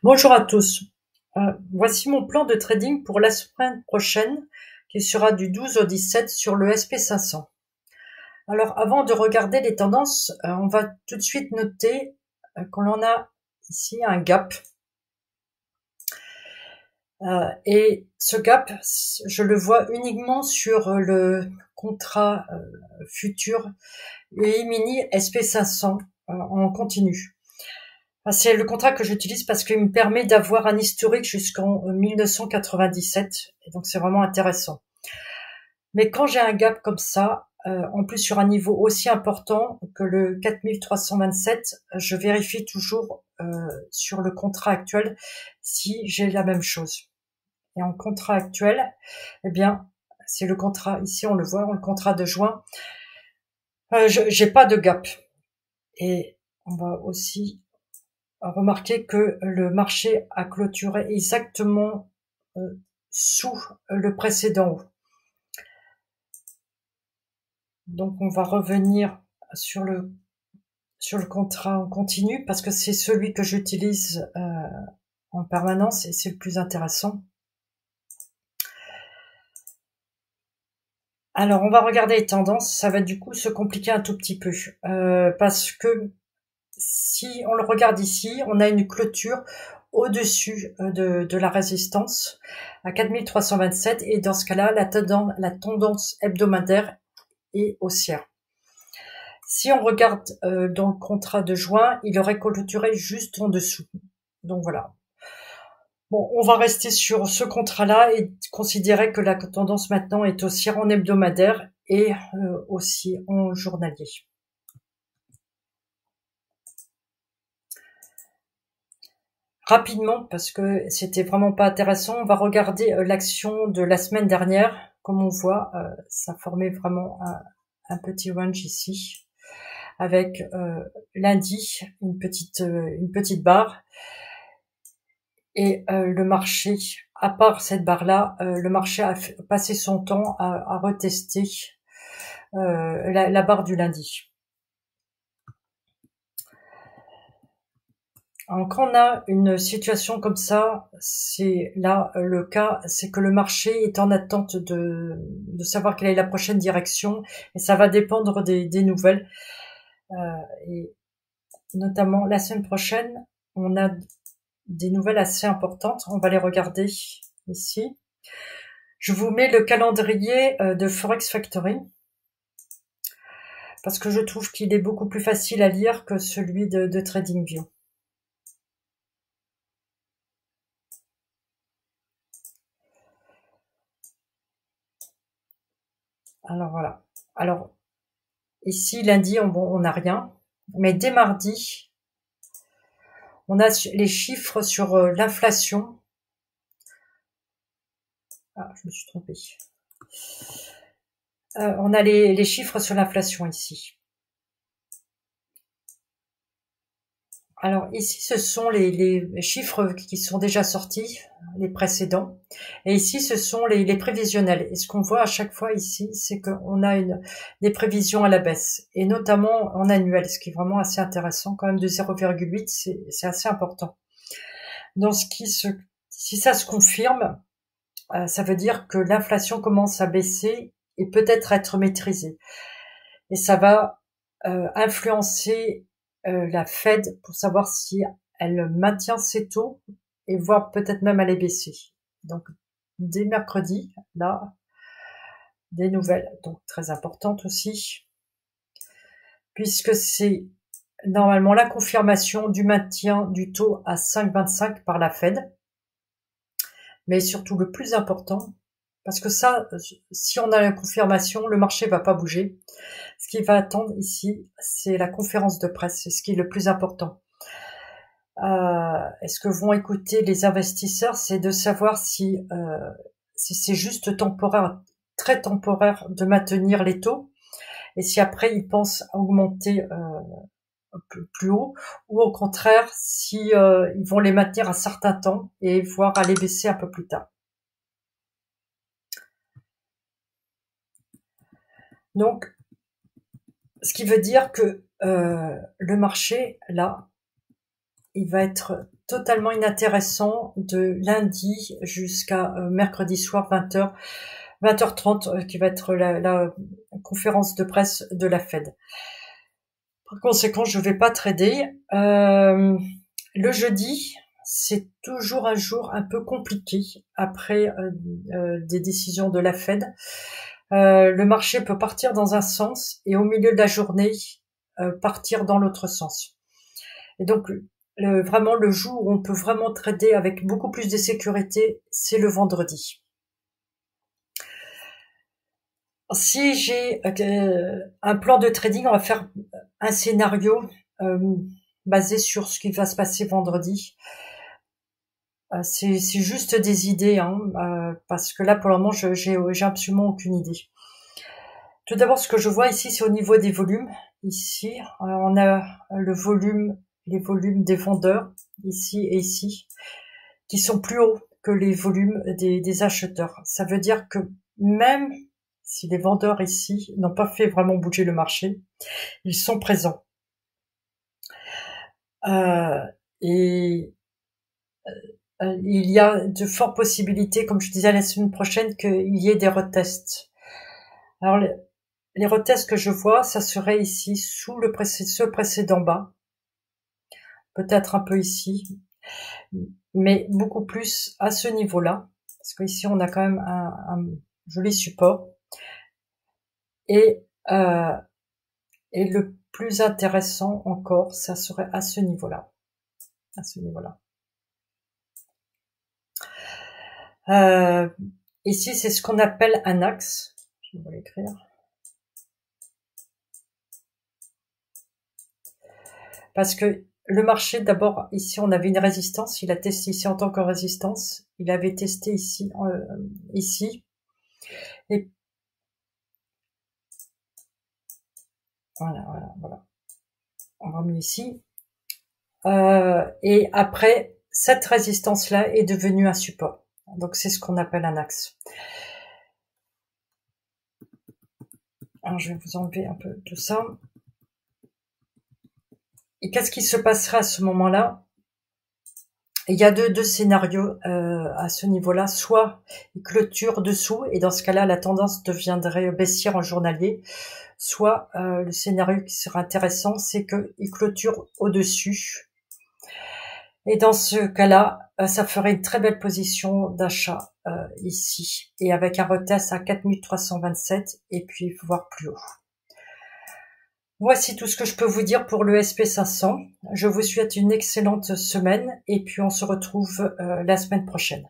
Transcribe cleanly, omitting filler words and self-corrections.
Bonjour à tous. Voici mon plan de trading pour la semaine prochaine qui sera du 12 au 17 sur le SP500. Alors avant de regarder les tendances, on va tout de suite noter qu'on en a ici un gap. Et ce gap, je le vois uniquement sur le contrat futur mini SP500 en continu. C'est le contrat que j'utilise parce qu'il me permet d'avoir un historique jusqu'en 1997, et donc c'est vraiment intéressant. Mais quand j'ai un gap comme ça, en plus sur un niveau aussi important que le 4327, je vérifie toujours sur le contrat actuel si j'ai la même chose. Et en contrat actuel, eh bien, c'est le contrat, ici on le voit, le contrat de juin, j'ai pas de gap. Et on va aussi remarquer que le marché a clôturé exactement sous le précédent haut. Donc on va revenir sur le contrat en continu parce que c'est celui que j'utilise en permanence et c'est le plus intéressant. Alors on va regarder les tendances, ça va du coup se compliquer un tout petit peu parce que si on le regarde ici, on a une clôture au-dessus de la résistance à 4327 et dans ce cas-là, la tendance hebdomadaire est haussière. Si on regarde dans le contrat de juin, il aurait clôturé juste en dessous. Donc voilà. Bon, on va rester sur ce contrat-là et considérer que la tendance maintenant est haussière en hebdomadaire et aussi en journalier. Rapidement, parce que c'était vraiment pas intéressant, on va regarder l'action de la semaine dernière. Comme on voit, ça formait vraiment un petit range ici, avec lundi une petite barre. Et le marché, à part cette barre-là, le marché a passé son temps à retester la barre du lundi. Alors, quand on a une situation comme ça, c'est là le cas, c'est que le marché est en attente de savoir quelle est la prochaine direction et ça va dépendre des nouvelles. Et notamment la semaine prochaine, on a des nouvelles assez importantes. On va les regarder ici. Je vous mets le calendrier de Forex Factory parce que je trouve qu'il est beaucoup plus facile à lire que celui de TradingView. Alors voilà. Alors ici lundi on n'a rien, mais dès mardi on a les chiffres sur l'inflation. Ah, je me suis trompée. On a les chiffres sur l'inflation ici. Alors ici, ce sont les chiffres qui sont déjà sortis, les précédents. Et ici, ce sont les prévisionnels. Et ce qu'on voit à chaque fois ici, c'est qu'on a des prévisions à la baisse, et notamment en annuel, ce qui est vraiment assez intéressant, quand même de 0,8, c'est assez important. Si ça se confirme, ça veut dire que l'inflation commence à baisser et peut-être être maîtrisée. Et ça va influencer la Fed pour savoir si elle maintient ses taux et voire peut-être même aller baisser. Donc dès mercredi, là, des nouvelles, donc très importantes aussi, puisque c'est normalement la confirmation du maintien du taux à 5,25 par la Fed. Mais surtout le plus important, parce que ça, si on a la confirmation, le marché va pas bouger. Ce qu'il va attendre ici, c'est la conférence de presse, c'est ce qui est le plus important. Est-ce que vont écouter les investisseurs, c'est de savoir si c'est juste temporaire, très temporaire de maintenir les taux, et si après ils pensent augmenter plus haut, ou au contraire si ils vont les maintenir un certain temps et voire aller baisser un peu plus tard. Donc, ce qui veut dire que le marché, là, il va être totalement inintéressant de lundi jusqu'à mercredi soir 20h, 20h30, qui va être la conférence de presse de la Fed. Par conséquent, je vais pas trader. Le jeudi, c'est toujours un jour un peu compliqué après des décisions de la Fed. Le marché peut partir dans un sens et au milieu de la journée partir dans l'autre sens. Et donc vraiment le jour où on peut vraiment trader avec beaucoup plus de sécurité, c'est le vendredi. Si j'ai un plan de trading, on va faire un scénario basé sur ce qui va se passer vendredi. C'est juste des idées, hein, parce que là, pour le moment, j'ai absolument aucune idée. Tout d'abord, ce que je vois ici, c'est au niveau des volumes. Ici, on a les volumes des vendeurs, ici et ici, qui sont plus hauts que les volumes des acheteurs. Ça veut dire que même si les vendeurs ici n'ont pas fait vraiment bouger le marché, ils sont présents. Et il y a de fortes possibilités, comme je disais la semaine prochaine, qu'il y ait des retests. Alors, les retests que je vois, ça serait ici, sous ce précédent bas. Peut-être un peu ici. Mais beaucoup plus à ce niveau-là. Parce qu'ici, on a quand même un joli support. Et le plus intéressant encore, ça serait à ce niveau-là. À ce niveau-là. Ici, c'est ce qu'on appelle un axe. Je vais l'écrire. Parce que le marché, d'abord, ici, on avait une résistance. Il a testé ici en tant que résistance. Il avait testé ici, ici. Et voilà. On va mieux ici. Et après, cette résistance-là est devenue un support. Donc, c'est ce qu'on appelle un axe. Alors, je vais vous enlever un peu tout ça. Et qu'est-ce qui se passera à ce moment-là? Il y a deux scénarios à ce niveau-là. Soit il clôture dessous, et dans ce cas-là, la tendance deviendrait baissière en journalier. Soit le scénario qui sera intéressant, c'est qu'il clôture au-dessus. Et dans ce cas-là, ça ferait une très belle position d'achat ici. Et avec un retest à 4327 et puis voir plus haut. Voici tout ce que je peux vous dire pour le SP500. Je vous souhaite une excellente semaine et puis on se retrouve la semaine prochaine.